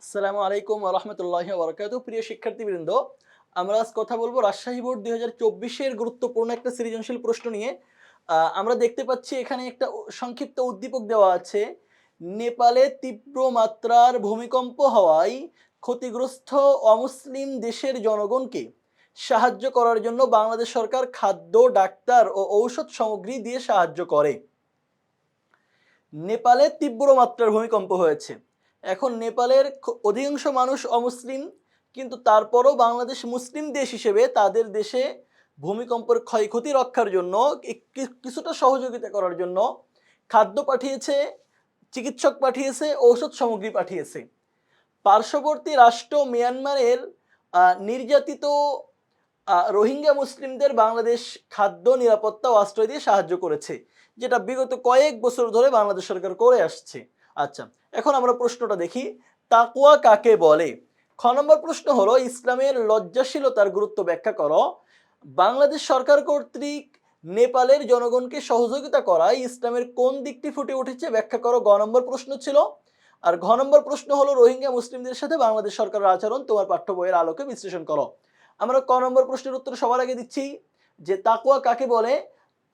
আসসালামু আলাইকুম ওয়া রাহমাতুল্লাহি ওয়া বারাকাতুহু। প্রিয় শিক্ষার্থীবৃন্দ, আমরা আজ কথা বলবো রাজশাহী বোর্ড ২০২৪ এর গুরুত্বপূর্ণ একটা সৃজনশীল প্রশ্ন নিয়ে। আমরা দেখতে পাচ্ছি এখানে একটা সংক্ষিপ্ত উদ্দীপক দেওয়া আছে। নেপালে তীব্র মাত্রার ভূমিকম্প হওয়ায় ক্ষতিগ্রস্ত অমুসলিম দেশের জনগণকে সাহায্য করার জন্য বাংলাদেশ সরকার খাদ্য, ডাক্তার ও ঔষধ সামগ্রী দিয়ে সাহায্য করে। নেপালে তীব্র মাত্রার ভূমিকম্প হয়েছে। এখন নেপালের অধিকাংশ মানুষ অমুসলিম, কিন্তু তারপরও বাংলাদেশ মুসলিম দেশ হিসেবে তাদের দেশে ভূমিকম্পের ক্ষয়ক্ষতি রক্ষার জন্য কিছুটা সহযোগিতা করার জন্য খাদ্য পাঠিয়েছে, চিকিৎসক পাঠিয়েছে, ঔষধ সামগ্রী পাঠিয়েছে। পার্শ্ববর্তী রাষ্ট্র মিয়ানমারের নির্যাতিত রোহিঙ্গা মুসলিমদের বাংলাদেশ খাদ্য, নিরাপত্তা ও আশ্রয় দিয়ে সাহায্য করেছে, যেটা বিগত কয়েক বছর ধরে বাংলাদেশ সরকার করে আসছে। আচ্ছা, এখন আমরা প্রশ্নটা দেখি, তাকওয়া কাকে বলে? খ নম্বর প্রশ্ন হলো, ইসলামের লজ্জাশীলতার গুরুত্ব ব্যাখ্যা করো। বাংলাদেশ সরকার কর্তৃক নেপালের জনগণকে সহযোগিতা করায় ইসলামের কোন দিকটি ফুটে উঠেছে ব্যাখ্যা করো, গ নম্বর প্রশ্ন ছিল। আর ঘ নম্বর প্রশ্ন হলো, রোহিঙ্গা মুসলিমদের সাথে বাংলাদেশ সরকারের আচরণ তোমার পাঠ্য বইয়ের আলোকে বিশ্লেষণ করো। আমরা ক নম্বর প্রশ্নের উত্তর সবার আগে দিচ্ছি যে তাকওয়া কাকে বলে?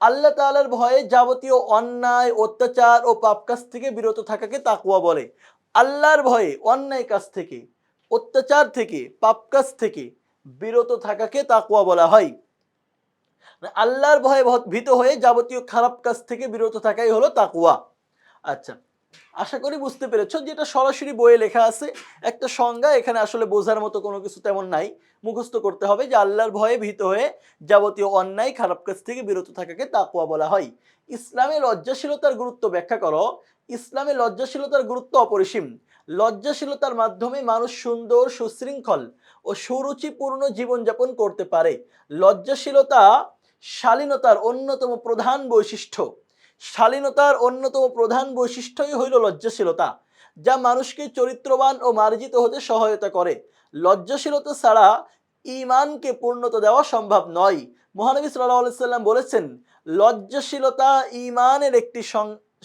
আল্লাহ তাআলার ভয়ে যাবতীয় অন্যায়, অত্যাচার ও পাপ কাজ থেকে বিরত থাকাকে তাকওয়া বলে। আল্লাহর ভয়ে অন্যায় কাজ থেকে, অত্যাচার থেকে, পাপ কাজ থেকে বিরত থাকাকে তাকওয়া বলা হয়। আল্লাহর ভয়ে ভীত হয়ে যাবতীয় খারাপ কাজ থেকে বিরত থাকাই হলো তাকওয়া। আচ্ছা, আশা করি বুঝতে পেরেছো, যেটা সরাসরি বইয়ে লেখা আছে। একটা সংজ্ঞা এখানে আসলে বোঝার মতো কোনো কিছু তেমন নাই, মুখস্থ করতে হবে যে আল্লাহর ভয়ে ভীত হয়ে যাবতীয় অন্যায়, খারাপ কাজ থেকে বিরত থাকাকে তাকওয়া বলা হয়। ইসলামে লজ্জাশীলতার গুরুত্ব ব্যাখ্যা করো। ইসলামে লজ্জাশীলতার গুরুত্ব অপরিসীম। লজ্জাশীলতার মাধ্যমে মানুষ সুন্দর, সুশৃঙ্খল ও সুরুচিপূর্ণ জীবনযাপন করতে পারে। লজ্জাশীলতা শালীনতার অন্যতম প্রধান বৈশিষ্ট্য। শালীনতার অন্যতম প্রধান বৈশিষ্ট্যই হইল লজ্জাশীলতা, যা মানুষকে চরিত্রবান ও মার্জিত হতে সহায়তা করে। লজ্জাশীলতা ছাড়া ঈমানকে পূর্ণতা দেওয়া সম্ভব নয়। মহানবী সাল্লাল্লাহু আলাইহি সাল্লাম বলেছেন, লজ্জাশীলতা ঈমানের একটি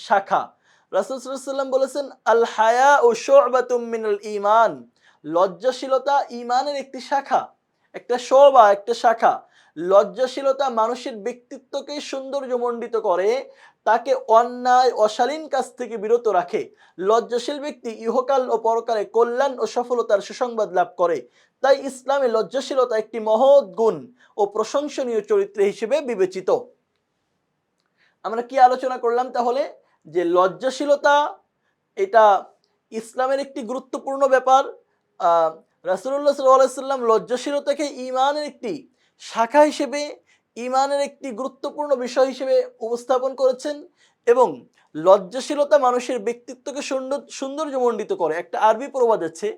শাখা। রাসূল সাল্লাল্লাহু আলাইহি সাল্লাম বলেছেন, আল হায়াউ শু'বাতুম মিনাল ঈমান। লজ্জাশীলতা ঈমানের একটি শাখা, একটা শোভা, একটা শাখা। লজ্জাশীলতা মানুষের ব্যক্তিত্বকে সৌন্দর্যমণ্ডিত করে, তাকে অন্যায়, অশালীন কাজ থেকে বিরত রাখে। লজ্জাশীল ব্যক্তি ইহকাল ও পরকালে কল্যাণ ও সফলতার সুসংবাদ লাভ করে। তাই ইসলামে লজ্জাশীলতা একটি মহৎ গুণ ও প্রশংসনীয় চরিত্র হিসেবে বিবেচিত। আমরা কি আলোচনা করলাম তাহলে? যে লজ্জাশীলতা এটা ইসলামের একটি গুরুত্বপূর্ণ ব্যাপার। রাসূলুল্লাহ সাল্লাল্লাহু আলাইহি সাল্লাম লজ্জাশীলতাকে ঈমানের একটি শাখা হিসেবে, ঈমানের একটি গুরুত্বপূর্ণ বিষয় হিসেবে উপস্থাপন করেছেন। এবং লজ্জাশীলতা মানুষের ব্যক্তিত্বকে সৌন্দর্যমণ্ডিত করে। একটা আরবি প্রবাদ আছে,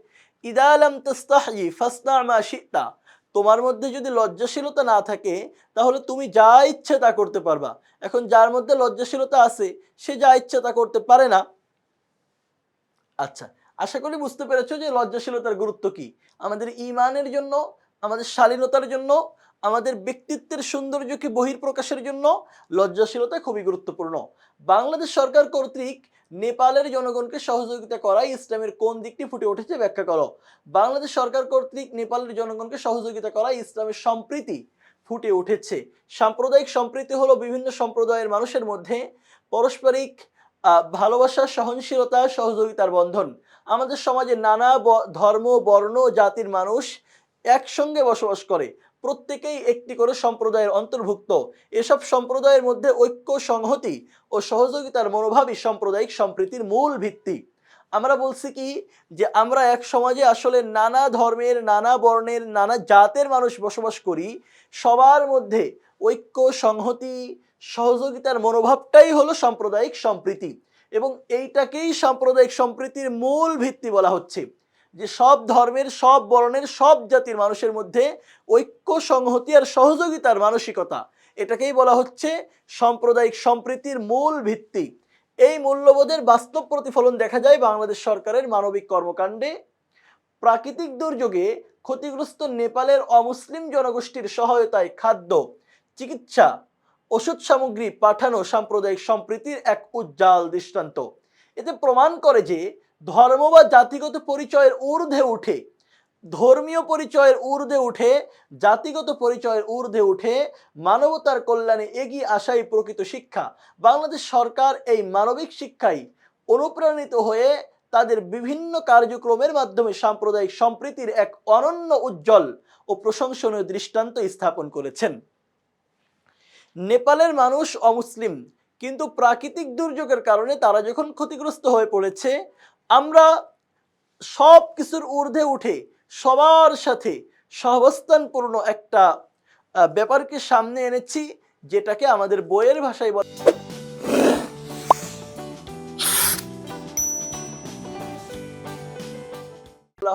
ইদা লাম তাস্তাহি ফাসনা মা শিতা। তোমার মধ্যে যদি লজ্জাশীলতা না থাকে, তাহলে তুমি যা ইচ্ছে তা করতে পারবা। এখন যার মধ্যে লজ্জাশীলতা আছে, সে যা ইচ্ছে তা করতে পারে না। আচ্ছা, আশা করি বুঝতে পেরেছো যে লজ্জাশীলতার গুরুত্ব কি আমাদের ঈমানের জন্য, আমাদের শালীনতার জন্য, আমাদের ব্যক্তিত্বের সৌন্দর্যকে বহিঃপ্রকাশের জন্য লজ্জাশীলতা খুবই গুরুত্বপূর্ণ। বাংলাদেশ সরকার কর্তৃক নেপালের জনগণকে সহযোগিতা করায় ইসলামের কোন দিকটি ফুটে উঠেছে ব্যাখ্যা করো। বাংলাদেশ সরকার কর্তৃক নেপালের জনগণকে সহযোগিতা করায় ইসলামের সম্প্রীতি ফুটে উঠেছে। সাম্প্রদায়িক সম্প্রীতি হলো বিভিন্ন সম্প্রদায়ের মানুষের মধ্যে পারস্পরিক ভালোবাসা, সহনশীলতা, সহযোগিতার বন্ধন। আমাদের সমাজে নানা ধর্ম, বর্ণ, জাতির মানুষ একসঙ্গে বসবাস করে, প্রত্যেকেই একটি করে সম্প্রদায়ের অন্তর্ভুক্ত। এসব সম্প্রদায়ের মধ্যে ঐক্য, সংহতি ও সহযোগিতার মনোভাবই সাম্প্রদায়িক সম্প্রীতির মূল ভিত্তি। আমরা বলছি কি যে আমরা এক সমাজে আসলে নানা ধর্মের, নানা বর্ণের, নানা জাতের মানুষ বসবাস করি। সবার মধ্যে ঐক্য, সংহতি, সহযোগিতার মনোভাবটাই হলো সাম্প্রদায়িক সম্প্রীতি। এবং এইটাকেই সাম্প্রদায়িক সম্প্রীতির মূল ভিত্তি বলা হচ্ছে, যে সব ধর্মের, সব বর্ণের, সব জাতির মানুষের মধ্যে ঐক্য, সংহতি আর সহযোগিতার মানসিকতা, এটাকেই বলা হচ্ছে সাম্প্রদায়িক সম্প্রীতির মূল ভিত্তি। এই মূল্যবোধের বাস্তব প্রতিফলন দেখা যায় বাংলাদেশ সরকারের মানবিক কর্মকাণ্ডে। প্রাকৃতিক দুর্যোগে ক্ষতিগ্রস্ত নেপালের অমুসলিম জনগোষ্ঠীর সহায়তায় খাদ্য, চিকিৎসা, ওষুধ সামগ্রী পাঠানো সাম্প্রদায়িক সম্প্রীতির এক উজ্জ্বল দৃষ্টান্ত। এতে প্রমাণ করে যে ধর্ম বা জাতিগত পরিচয়ের ঊর্ধ্বে উঠে, ধর্মীয় পরিচয়ের ঊর্ধ্বে উঠে, জাতিগত পরিচয়ের ঊর্ধ্বে উঠে মানবতার কল্যাণে এগিয়ে আসাই প্রকৃত শিক্ষা। বাংলাদেশ সরকার এই মানবিক শিক্ষায় অনুপ্রাণিত হয়ে তাদের বিভিন্ন কার্যক্রমের মাধ্যমে সাম্প্রদায়িক সম্প্রীতির এক অনন্য উজ্জ্বল ও প্রশংসনীয় দৃষ্টান্ত স্থাপন করেছেন। নেপালের মানুষ অমুসলিম, কিন্তু প্রাকৃতিক দুর্যোগের কারণে তারা যখন ক্ষতিগ্রস্ত হয়ে পড়েছে, আমরা সব কিছুর ঊর্ধ্বে উঠে সবার সাথে সহাবস্থানপূর্ণ একটা ব্যাপারকে সামনে এনেছি, যেটাকে আমাদের বইয়ের ভাষায় বলা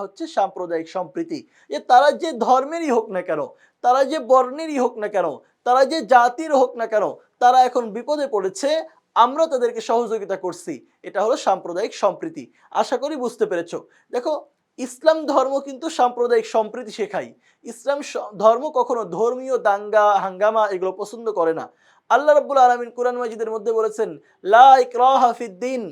হচ্ছে সাম্প্রদায়িক সম্প্রীতি। যে তারা যে ধর্মেরই হোক না কেন, তারা যে বর্ণেরই হোক না কেন, তারা যে জাতির হোক না কেন, তারা এখন বিপদে পড়েছে, আমরা তাদেরকে সহযোগিতা করছি। এটা হলো সাম্প্রদায়িক সম্প্রীতি। আশা করি বুঝতে পেরেছো। দেখো, ইসলাম ধর্ম কিন্তু সাম্প্রদায়িক সম্প্রীতি শেখায়। ইসলাম ধর্ম কখনো ধর্মীয় দাঙ্গা হাঙ্গামা এগুলো পছন্দ করে না। আল্লাহ রাব্বুল আলামিন কুরআন মাজিদের মধ্যে বলেছেন, লা ইকরাহা ফিদ্দিন,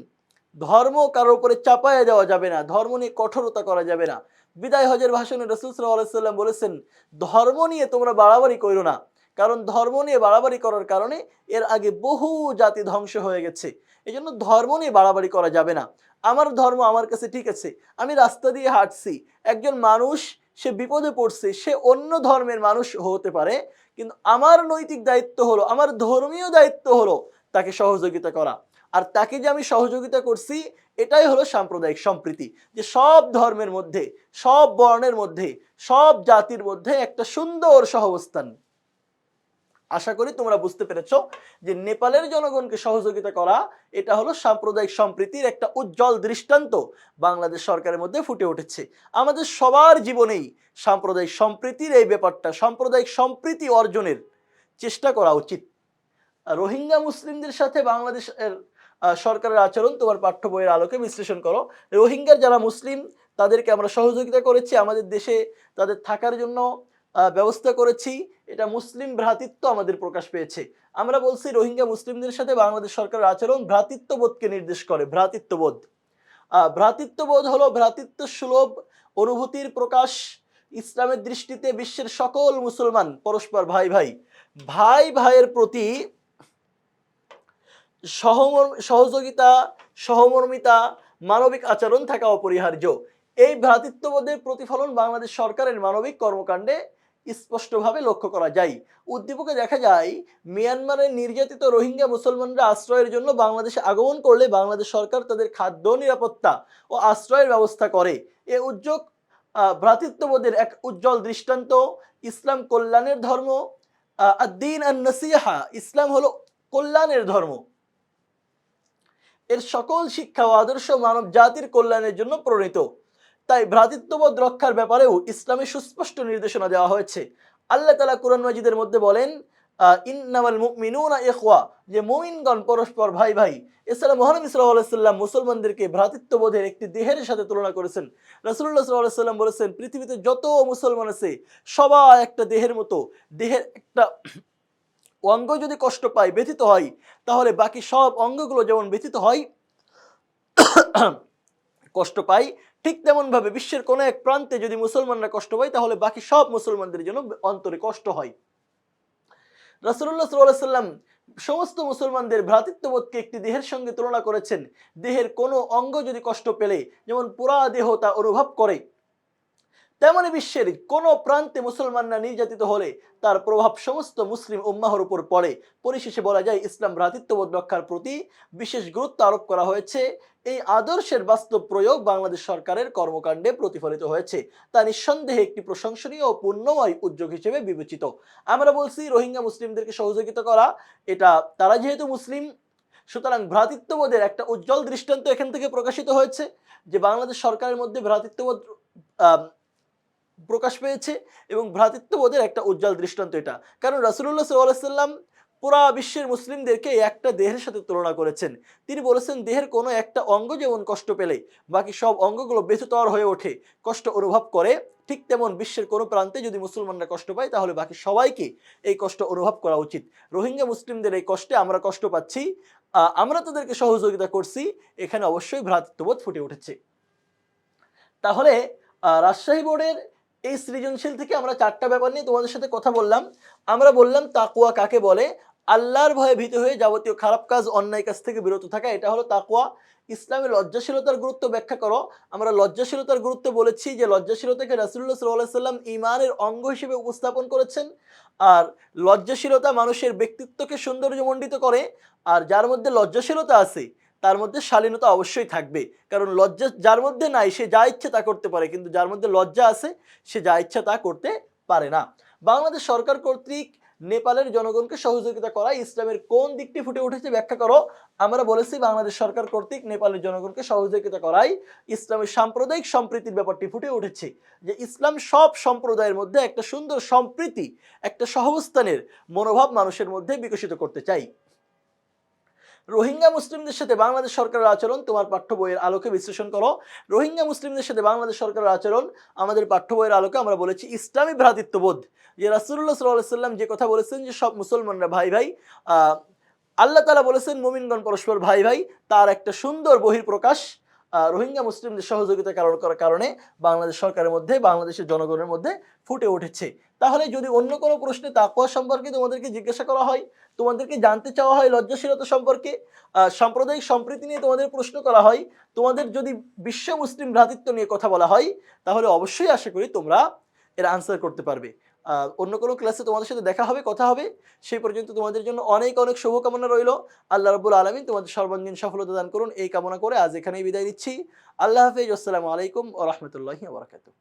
ধর্ম কারোর উপরে চাপায়া দেওয়া যাবে না, ধর্ম নিয়ে কঠোরতা করা যাবে না। বিদায় হজের ভাষণে রাসূল সাল্লাল্লাহু আলাইহি সাল্লাম বলেছেন, ধর্ম নিয়ে তোমরা বাড়াবাড়ি করো না, কারণ ধর্ম নিয়ে বাড়াবাড়ি করার কারণে এর আগে বহু জাতি ধ্বংস হয়ে গেছে। এই জন্য ধর্ম নিয়ে বাড়াবাড়ি করা যাবে না। আমার ধর্ম আমার কাছে ঠিক আছে, আমি রাস্তা দিয়ে হাঁটছি, একজন মানুষ সে বিপদে পড়ছে, সে অন্য ধর্মের মানুষ হতে পারে, কিন্তু আমার নৈতিক দায়িত্ব হলো, আমার ধর্মীয় দায়িত্ব হলো তাকে সহযোগিতা করা। আর তাকে যে আমি সহযোগিতা করছি, এটাই হলো সাম্প্রদায়িক সম্প্রীতি। যে সব ধর্মের মধ্যে, সব বর্ণের মধ্যে, সব জাতির মধ্যে একটা সুন্দর সহাবস্থান। আশা করি তোমরা বুঝতে পেরেছো যে নেপালের জনগণকে সহযোগিতা করা এটা হলো সাম্প্রদায়িক সম্প্রীতির একটা উজ্জ্বল দৃষ্টান্ত বাংলাদেশ সরকারের মধ্যে ফুটে উঠেছে। আমাদের সবার জীবনেই সাম্প্রদায়িক সম্প্রীতির এই ব্যাপারটা, সাম্প্রদায়িক সম্প্রীতি অর্জনের চেষ্টা করা উচিত। রোহিঙ্গা মুসলিমদের সাথে বাংলাদেশের সরকারের আচরণ তোমার পাঠ্য বইয়ের আলোকে বিশ্লেষণ করো। রোহিঙ্গার যারা মুসলিম তাদেরকে আমরা সহযোগিতা করেছি, আমাদের দেশে তাদের থাকার জন্য ব্যবস্থা করেছি। এটা মুসলিম ভ্রাতৃত্ব আমাদের প্রকাশ পেয়েছে। আমরা বলছি রোহিঙ্গা মুসলিমদের সাথে বাংলাদেশ সরকারের আচরণ ভ্রাতৃত্ববোধকে নির্দেশ করে। ভ্রাতৃত্ববোধ, ভ্রাতৃত্ববোধ হলো ভ্রাতৃত্ব সুলভ অনুভূতির প্রকাশ। ইসলামের দৃষ্টিতে বিশ্বের সকল মুসলমান পরস্পর ভাই ভাই, ভাই ভাইয়ের প্রতি সহযোগিতা, সহমর্মিতা, মানবিক আচরণ থাকা অপরিহার্য। এই ভ্রাতৃত্ববোধের প্রতিফলন বাংলাদেশ সরকারের মানবিক কর্মকাণ্ডে স্পষ্টভাবে লক্ষ্য করা যায়। উদ্দীপকে দেখা যায়, মিয়ানমারের নির্যাতিত রোহিঙ্গা মুসলমানরা আশ্রয়ের জন্য বাংলাদেশে আগমন করলে বাংলাদেশ সরকার তাদের খাদ্য, নিরাপত্তা ও আশ্রয়ের ব্যবস্থা করে। এ উদ্যোগ ভ্রাতৃত্ববোধের এক উজ্জ্বল দৃষ্টান্ত। ইসলাম কল্যাণের ধর্ম, আদ-দীন আন-নাসিহা, ইসলাম হলো কল্যাণের ধর্ম। এর সকল শিক্ষা ও আদর্শ মানব জাতির কল্যাণের জন্য প্রণীত। তাই ভ্রাতৃত্ববোধ রক্ষার ব্যাপারেও ইসলামে সুস্পষ্ট নির্দেশনা দেওয়া হয়েছে। আল্লাহ তাআলা কুরআন মাজিদের মধ্যে বলেন, ইন্নামাল মুমিনুনা ইখওয়া, যে মুমিনগণ পরস্পর ভাই ভাই। এছাড়া মহানবী সাল্লাল্লাহু আলাইহি সাল্লাম মুসলমানদেরকে ভ্রাতৃত্ববোধের একটি দেহের সাথে তুলনা করেছেন। রাসূলুল্লাহ সাল্লাল্লাহু আলাইহি সাল্লাম বলেছেন, পৃথিবীতে যত মুসলমান আছে সবাই একটা দেহের মতো। দেহের একটা অঙ্গ যদি কষ্ট পায়, ব্যথিত হয়, তাহলে বাকি সব অঙ্গগুলো যেমন ব্যথিত হয়, কষ্ট পায়, ঠিক তেমন ভাবে বিশ্বের কোনো এক প্রান্তে যদি মুসলমানরা কষ্ট পায়, তাহলে বাকি সব মুসলমানদের জন্য অন্তরে কষ্ট হয়। রাসূলুল্লাহ সাল্লাল্লাহু আলাইহি সাল্লাম সমস্ত মুসলমানদের ভ্রাতৃত্ববোধকে একটি দেহের সঙ্গে তুলনা করেছেন। দেহের কোনো অঙ্গ যদি কষ্ট পেলে যেমন পুরা দেহ তা অনুভব করে, তেমনি বিশ্বের কোনো প্রান্তে মুসলমানরা নির্যাতিত হলে তার প্রভাব সমস্ত মুসলিম উম্মাহর উপর পড়ে। পরিশেষে বলা যায়, ইসলাম ভ্রাতৃত্ববোধ রক্ষার প্রতি বিশেষ গুরুত্ব আরোপ করা হয়েছে। এই আদর্শের বাস্তব প্রয়োগ বাংলাদেশ সরকারের কর্মকাণ্ডে প্রতিফলিত হয়েছে। তা নিঃসন্দেহে একটি প্রশংসনীয় ও পুণ্যময় উদ্যোগ হিসেবে বিবেচিত। আমরা বলছি রোহিঙ্গা মুসলিমদেরকে সহযোগিতা করা, এটা তারা যেহেতু মুসলিম, সুতরাং ভ্রাতৃত্ববোধের একটা উজ্জ্বল দৃষ্টান্ত এখান থেকে প্রকাশিত হয়েছে যে বাংলাদেশ সরকারের মধ্যে ভ্রাতৃত্ববোধ প্রকাশ পেয়েছে এবং ভ্রাতৃত্ববোধের একটা উজ্জ্বল দৃষ্টান্ত এটা। কারণ রাসূলুল্লাহ সাল্লাল্লাহু আলাইহি সাল্লাম পুরা বিশ্বের মুসলিমদেরকে একটা দেহের সাথে তুলনা করেছেন। তিনি বলেছেন, দেহের কোনো একটা অঙ্গ যেমন কষ্ট পেলে বাকি সব অঙ্গগুলো ব্যথিতর হয়ে ওঠে, কষ্ট অনুভব করে, ঠিক তেমন বিশ্বের কোনো প্রান্তে যদি মুসলমানরা কষ্ট পায়, তাহলে বাকি সবাইকে এই কষ্ট অনুভব করা উচিত। রোহিঙ্গা মুসলিমদের এই কষ্টে আমরা কষ্ট পাচ্ছি, আমরা তাদেরকে সহযোগিতা করছি, এখানে অবশ্যই ভ্রাতৃত্ববোধ ফুটে উঠেছে। তাহলে রাজশাহী বোর্ডের এই সৃজনশীল থেকে আমরা 4টা ব্যাপার নিয়ে তোমাদের সাথে কথা বললাম। আমরা বললাম তাকওয়া কাকে বলে, আল্লাহর ভয়ে ভীত হয়ে যাবতীয় খারাপ কাজ অন্যায় কাজ থেকে বিরত থাকা, এটা হলো তাকওয়া। ইসলামে লজ্জাশীলতার গুরুত্ব ব্যাখ্যা করো। আমরা লজ্জাশীলতার গুরুত্ব বলেছি যে লজ্জাশীলতাকে রাসূলুল্লাহ সাল্লাল্লাহু আলাইহি সাল্লাম ঈমানের অঙ্গ হিসেবে উপস্থাপন করেছেন। আর লজ্জাশীলতা মানুষের ব্যক্তিত্বকে সৌন্দর্যমণ্ডিত করে। আর যার মধ্যে লজ্জাশীলতা আছে তার মধ্যে শালীনতা অবশ্যই থাকবে, কারণ লজ্জা যার মধ্যে নাই সে যা ইচ্ছে তা করতে পারে, কিন্তু যার মধ্যে লজ্জা আছে সে যা ইচ্ছা তা করতে পারে না। বাংলাদেশ সরকার কর্তৃক নেপালের জনগণকে সহযোগিতা করা ইসলামের কোন দিকটি ফুটে উঠেছে ব্যাখ্যা করো। আমরা বলেছি বাংলাদেশ সরকার কর্তৃক নেপালের জনগণকে সহযোগিতা করাই ইসলামের সাম্প্রদায়িক সম্প্রীতির ব্যাপারটি ফুটে উঠেছে, যে ইসলাম সব সম্প্রদায়ের মধ্যে একটা সুন্দর সম্প্রীতি, একটা সহাবস্থানের মনোভাব মানুষের মধ্যে বিকশিত করতে চাই। রোহিঙ্গা মুসলিমদের সাথে বাংলাদেশ সরকারের আচরণ তোমার পাঠ্য বইয়ের আলোকে বিশ্লেষণ করো। রোহিঙ্গা মুসলিমদের সাথে বাংলাদেশ সরকারের আচরণ আমাদের পাঠ্য বইয়ের আলোকে আমরা বলেছি ইসলামী ভ্রাতৃত্ববোধ, যে রাসূলুল্লাহ সাল্লাল্লাহু আলাইহি সাল্লাম যে কথা বলেছেন যে সব মুসলমানরা ভাই ভাই, আল্লাহ তাআলা বলেছেন মুমিনগণ পরস্পর ভাই ভাই, তার একটা সুন্দর বহিঃপ্রকাশ রোহিঙ্গা মুসলিমদের সহযোগিতা করার কারণে বাংলাদেশ সরকারের মধ্যে, বাংলাদেশের জনগণের মধ্যে ফুটে উঠেছে। তাহলে যদি অন্য কোনো প্রশ্নে তাকওয়া সম্পর্কে তোমাদেরকে জিজ্ঞাসা করা হয়, তোমাদেরকে জানতে চাওয়া হয় লজ্জাশীলতা সম্পর্কে, সাম্প্রদায়িক সম্প্রীতি নিয়ে তোমাদের প্রশ্ন করা হয়, তোমাদের যদি বিশ্ব মুসলিম ভ্রাতৃত্ব নিয়ে কথা বলা হয়, তাহলে অবশ্যই আশা করি তোমরা এর আনসার করতে পারবে। অন্য কোনো ক্লাসে তোমাদের সাথে দেখা হবে, কথা হবে। সেই পর্যন্ত তোমাদের জন্য অনেক অনেক শুভকামনা রইল। আল্লাহ রাব্বুল আলামিন তোমাদের সর্বাঙ্গীন সফলতা দান করুন, এই কামনা করে আজ এখানেই বিদায় নিচ্ছি। আল্লাহ হাফেজ। আসসালামু আলাইকুম ওয়া রাহমাতুল্লাহি ওয়া বারাকাতুহু।